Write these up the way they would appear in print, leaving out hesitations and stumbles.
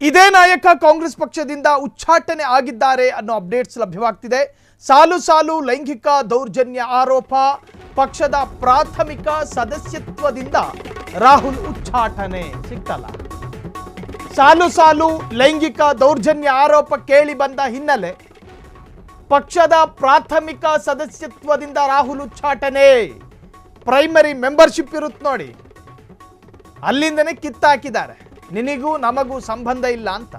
ಇದೇ ನಾಯಕ ಕಾಂಗ್ರೆಸ್ ಪಕ್ಷದಿಂದ ಉಚ್ಚಾಟನೆ ಆಗಿದ್ದಾರೆ ಅನ್ನೋ ಅಪ್ಡೇಟ್ಸ್ ಲಭ್ಯವಾಗ್ತಿದೆ. ಸಾಲು ಸಾಲು ಲೈಂಗಿಕ ದೌರ್ಜನ್ಯ ಆರೋಪ, ಪಕ್ಷದ ಪ್ರಾಥಮಿಕ ಸದಸ್ಯತ್ವದಿಂದ ರಾಹುಲ್ ಉಚ್ಚಾಟನೆ. ಸಿಗ್ತಲ್ಲ, ಸಾಲು ಸಾಲು ಲೈಂಗಿಕ ದೌರ್ಜನ್ಯ ಆರೋಪ ಕೇಳಿ ಬಂದ ಹಿನ್ನೆಲೆ ಪಕ್ಷದ ಪ್ರಾಥಮಿಕ ಸದಸ್ಯತ್ವದಿಂದ ರಾಹುಲ್ ಉಚ್ಚಾಟನೆ. ಪ್ರೈಮರಿ ಮೆಂಬರ್ಶಿಪ್ ಇರುತ್ತೆ ನೋಡಿ, ಅಲ್ಲಿಂದನೇ ಕಿತ್ತಾಕಿದ್ದಾರೆ. ನಿನಗೂ ನಮಗೂ ಸಂಬಂಧ ಇಲ್ಲ ಅಂತ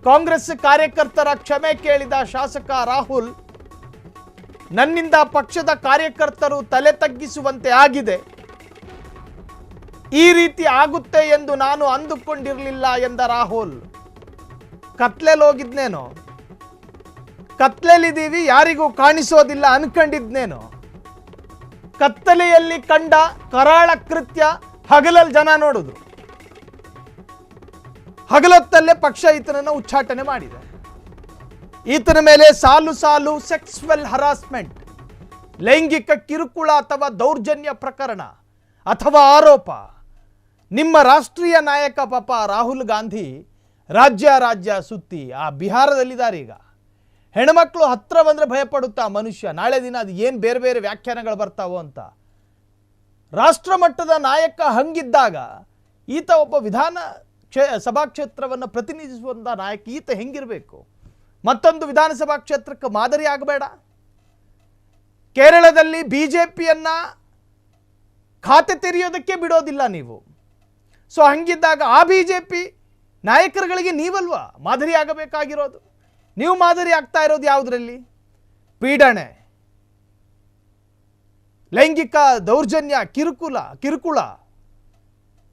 ಕಾಂಗ್ರೆಸ್ ಕಾರ್ಯಕರ್ತರ ಕ್ಷಮೆ ಕೇಳಿದ ಶಾಸಕ ರಾಹುಲ್, ನನ್ನಿಂದ ಪಕ್ಷದ ಕಾರ್ಯಕರ್ತರು ತಲೆ ತಗ್ಗಿಸುವಂತೆ ಆಗಿದೆ, ಈ ರೀತಿ ಆಗುತ್ತೆ ಎಂದು ನಾನು ಅಂದುಕೊಂಡಿರಲಿಲ್ಲ ಎಂದ ರಾಹುಲ್. ಕತ್ಲೆಯಲ್ಲಿ ಹೋಗಿದ್ನೇನೋ, ಕತ್ಲೆಯಲ್ಲಿದ್ದೀವಿ, ಯಾರಿಗೂ ಕಾಣಿಸೋದಿಲ್ಲ ಅನ್ಕೊಂಡಿದ್ನೇನೋ. ಕತ್ತಲೆಯಲ್ಲಿ ಕಂಡ ಕರಾಳ ಕೃತ್ಯ ಹಗಲಲ್ಲಿ ಜನ ನೋಡಿದ್ರು, ಹಗಲೊತ್ತಲ್ಲೇ ಪಕ್ಷ ಈತನನ್ನು ಉಚ್ಚಾಟನೆ ಮಾಡಿದೆ. ಈತನ ಮೇಲೆ ಸಾಲು ಸಾಲು ಸೆಕ್ಸುವಲ್ ಹರಾಸ್ಮೆಂಟ್, ಲೈಂಗಿಕ ಕಿರುಕುಳ ಅಥವಾ ದೌರ್ಜನ್ಯ ಪ್ರಕರಣ ಅಥವಾ ಆರೋಪ. ನಿಮ್ಮ ರಾಷ್ಟ್ರೀಯ ನಾಯಕ ಪಾಪ ರಾಹುಲ್ ಗಾಂಧಿ ರಾಜ್ಯ ಸುತ್ತಿ ಆ ಬಿಹಾರದಲ್ಲಿದ್ದಾರೆ. ಈಗ ಹೆಣ್ಮಕ್ಳು ಹತ್ರ ಬಂದರೆ ಭಯಪಡುತ್ತಾ ಮನುಷ್ಯ, ನಾಳೆ ದಿನ ಅದು ಏನು ಬೇರೆ ಬೇರೆ ವ್ಯಾಖ್ಯಾನಗಳು ಬರ್ತಾವೋ ಅಂತ. ರಾಷ್ಟ್ರ ಮಟ್ಟದ ನಾಯಕ ಹಂಗಿದ್ದಾಗ ಈತ ಒಬ್ಬ ವಿಧಾನ ಸಭಾ ಕ್ಷೇತ್ರವನ್ನು ಪ್ರತಿನಿಧಿಸುವಂಥ ನಾಯಕ, ಈತ ಹೆಂಗಿರಬೇಕು? ಮತ್ತೊಂದು ವಿಧಾನಸಭಾ ಕ್ಷೇತ್ರಕ್ಕೆ ಮಾದರಿ ಆಗಬೇಡ? ಕೇರಳದಲ್ಲಿ ಬಿಜೆಪಿಯನ್ನ ಖಾತೆ ತೆರೆಯೋದಕ್ಕೆ ಬಿಡೋದಿಲ್ಲ ನೀವು. ಸೊ ಹಂಗಿದ್ದಾಗ ಆ ಬಿಜೆಪಿ ನಾಯಕರುಗಳಿಗೆ ನೀವಲ್ವಾ ಮಾದರಿ ಆಗಬೇಕಾಗಿರೋದು? ನೀವು ಮಾದರಿ ಆಗ್ತಾ ಇರೋದು ಯಾವುದರಲ್ಲಿ? ಪೀಡನೆ, ಲೈಂಗಿಕ ದೌರ್ಜನ್ಯ, ಕಿರುಕುಳ,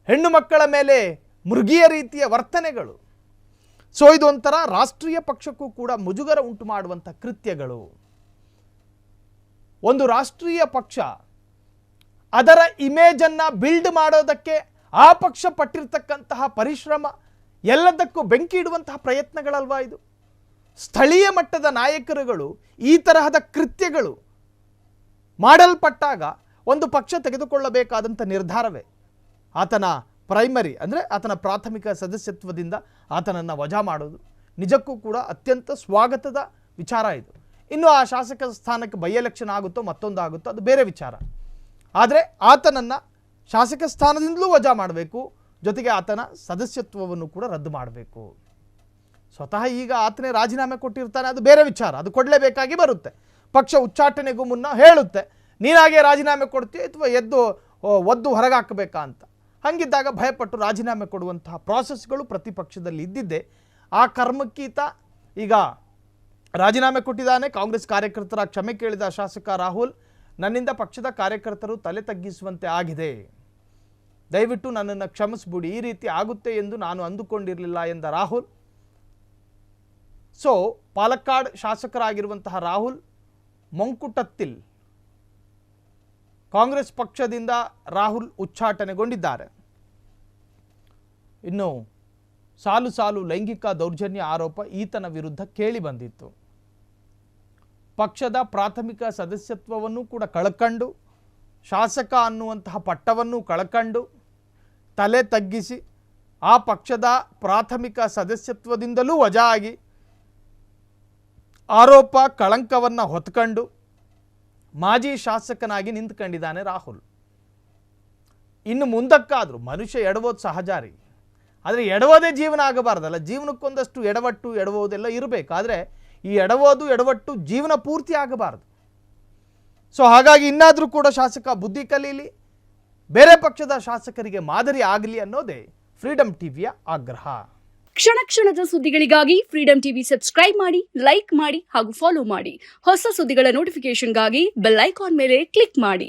ಹೆಣ್ಣು ಮಕ್ಕಳ ಮೇಲೆ ಮೃಗೀಯ ರೀತಿಯ ವರ್ತನೆಗಳು. ಸೊ ಇದೊಂಥರ ರಾಷ್ಟ್ರೀಯ ಪಕ್ಷಕ್ಕೂ ಕೂಡ ಮುಜುಗರ ಉಂಟು ಮಾಡುವಂಥ ಕೃತ್ಯಗಳು. ಒಂದು ರಾಷ್ಟ್ರೀಯ ಪಕ್ಷ ಅದರ ಇಮೇಜನ್ನು ಬಿಲ್ಡ್ ಮಾಡೋದಕ್ಕೆ ಆ ಪಕ್ಷ ಪಟ್ಟಿರ್ತಕ್ಕಂತಹ ಪರಿಶ್ರಮ ಎಲ್ಲದಕ್ಕೂ ಬೆಂಕಿ ಇಡುವಂತಹ ಪ್ರಯತ್ನಗಳಲ್ವಾ ಇದು? ಸ್ಥಳೀಯ ಮಟ್ಟದ ನಾಯಕರುಗಳು ಈ ತರಹದ ಕೃತ್ಯಗಳು ಮಾಡಲ್ಪಟ್ಟಾಗ ಒಂದು ಪಕ್ಷ ತೆಗೆದುಕೊಳ್ಳಬೇಕಾದಂಥ ನಿರ್ಧಾರವೇ ಆತನ ಪ್ರೈಮರಿ ಅಂದರೆ ಆತನ ಪ್ರಾಥಮಿಕ ಸದಸ್ಯತ್ವದಿಂದ ಆತನನ್ನು ವಜಾ ಮಾಡೋದು. ನಿಜಕ್ಕೂ ಕೂಡ ಅತ್ಯಂತ ಸ್ವಾಗತದ ವಿಚಾರ ಇದು. ಇನ್ನು ಆ ಶಾಸಕ ಸ್ಥಾನಕ್ಕೆ ಬೈ ಎಲೆಕ್ಷನ್ ಆಗುತ್ತೋ ಮತ್ತೊಂದು ಆಗುತ್ತೋ ಅದು ಬೇರೆ ವಿಚಾರ. ಆದರೆ ಆತನನ್ನು ಶಾಸಕ ಸ್ಥಾನದಿಂದಲೂ ವಜಾ ಮಾಡಬೇಕು, ಜೊತೆಗೆ ಆತನ ಸದಸ್ಯತ್ವವನ್ನು ಕೂಡ ರದ್ದು ಮಾಡಬೇಕು. ಸ್ವತಃ ಈಗ ಆತನೇ ರಾಜೀನಾಮೆ ಕೊಟ್ಟಿರ್ತಾನೆ, ಅದು ಬೇರೆ ವಿಚಾರ, ಅದು ಕೊಡಲೇಬೇಕಾಗಿ ಬರುತ್ತೆ. ಪಕ್ಷ ಉಚ್ಚಾಟನೆಗೂ ಮುನ್ನ ಹೇಳುತ್ತೆ, ನೀನಾಗೆ ರಾಜೀನಾಮೆ ಕೊಡ್ತೀಯ ಅಥವಾ ಒದ್ದು ಹೊರಗೆ ಹಾಕಬೇಕಾ ಅಂತ. ಹಂಗಿದ್ದಾಗ ಭಯಪಟ್ಟು ರಾಜೀನಾಮೆ ಕೊಡುವಂತಹ ಪ್ರಾಸೆಸ್ಗಳು ಪ್ರತಿಪಕ್ಷದಲ್ಲಿ ಇದ್ದಿದ್ದೆ. ಆ ಕರ್ಮಕ್ಕೀತ ಈಗ ರಾಜೀನಾಮೆ ಕೊಟ್ಟಿದ್ದಾನೆ. ಕಾಂಗ್ರೆಸ್ ಕಾರ್ಯಕರ್ತರ ಕ್ಷಮೆ ಕೇಳಿದ ಶಾಸಕ ರಾಹುಲ್, ನನ್ನಿಂದ ಪಕ್ಷದ ಕಾರ್ಯಕರ್ತರು ತಲೆ ತಗ್ಗಿಸುವಂತೆ ಆಗಿದೆ, ದಯವಿಟ್ಟು ನನ್ನನ್ನು ಕ್ಷಮಿಸ್ಬಿಡಿ, ಈ ರೀತಿ ಆಗುತ್ತೆ ಎಂದು ನಾನು ಅಂದುಕೊಂಡಿರಲಿಲ್ಲ ಎಂದ ರಾಹುಲ್. ಸೊ ಪಾಲಕ್ಕಾಡ್ ಶಾಸಕರಾಗಿರುವಂತಹ ರಾಹುಲ್ ಮಂಕುಟತ್ತಿಲ್ ಕಾಂಗ್ರೆಸ್ ಪಕ್ಷದಿಂದ ರಾಹುಲ್ ಉಚ್ಚಾಟನೆಗೊಂಡಿದ್ದಾರೆ. ಇನ್ನು ಸಾಲು ಸಾಲು ಲೈಂಗಿಕ ದೌರ್ಜನ್ಯ ಆರೋಪ ಈತನ ವಿರುದ್ಧ ಕೇಳಿ ಬಂದಿತ್ತು. ಪಕ್ಷದ ಪ್ರಾಥಮಿಕ ಸದಸ್ಯತ್ವವನ್ನು ಕೂಡ ಕಳ್ಕೊಂಡು, ಶಾಸಕ ಅನ್ನುವಂತಹ ಪಟ್ಟವನ್ನು ಕಳ್ಕೊಂಡು, ತಲೆ ತಗ್ಗಿಸಿ ಆ ಪಕ್ಷದ ಪ್ರಾಥಮಿಕ ಸದಸ್ಯತ್ವದಿಂದಲೂ ವಜಾ ಆಗಿ ಆರೋಪ ಕಳಂಕವನ್ನು ಹೊತ್ಕೊಂಡು ಮಾಜಿ ಶಾಸಕನಾಗಿ ನಿಂತ್ಕೊಂಡಿದ್ದಾನೆ ರಾಹುಲ್. ಇನ್ನು ಮುಂದಕ್ಕಾದರೂ ಮನುಷ್ಯ ಎಡವೋದು ಸಹಜ ರೀ, ಆದರೆ ಎಡವೋದೇ ಜೀವನ ಆಗಬಾರ್ದಲ್ಲ. ಜೀವನಕ್ಕೊಂದಷ್ಟು ಎಡವೋದೆಲ್ಲ ಇರಬೇಕು, ಆದರೆ ಈ ಎಡವಟ್ಟು ಜೀವನ ಪೂರ್ತಿ ಆಗಬಾರ್ದು. ಸೊ ಹಾಗಾಗಿ ಇನ್ನಾದರೂ ಕೂಡ ಶಾಸಕ ಬುದ್ಧಿ ಕಲೀಲಿ, ಬೇರೆ ಪಕ್ಷದ ಶಾಸಕರಿಗೆ ಮಾದರಿ ಆಗಲಿ ಅನ್ನೋದೇ ಫ್ರೀಡಮ್ ಟಿವಿಯ ಆಗ್ರಹ. ಕ್ಷಣ ಕ್ಷಣದ ಸುದ್ದಿಗಳಿಗಾಗಿ ಫ್ರೀಡಮ್ ಟಿವಿ ಸಬ್ಸ್ಕ್ರೈಬ್ ಮಾಡಿ, ಲೈಕ್ ಮಾಡಿ ಹಾಗೂ ಫಾಲೋ ಮಾಡಿ. ಹೊಸ ಸುದ್ದಿಗಳ ನೋಟಿಫಿಕೇಶನ್ಗಾಗಿ ಬೆಲ್ ಐಕಾನ್ ಮೇಲೆ ಕ್ಲಿಕ್ ಮಾಡಿ.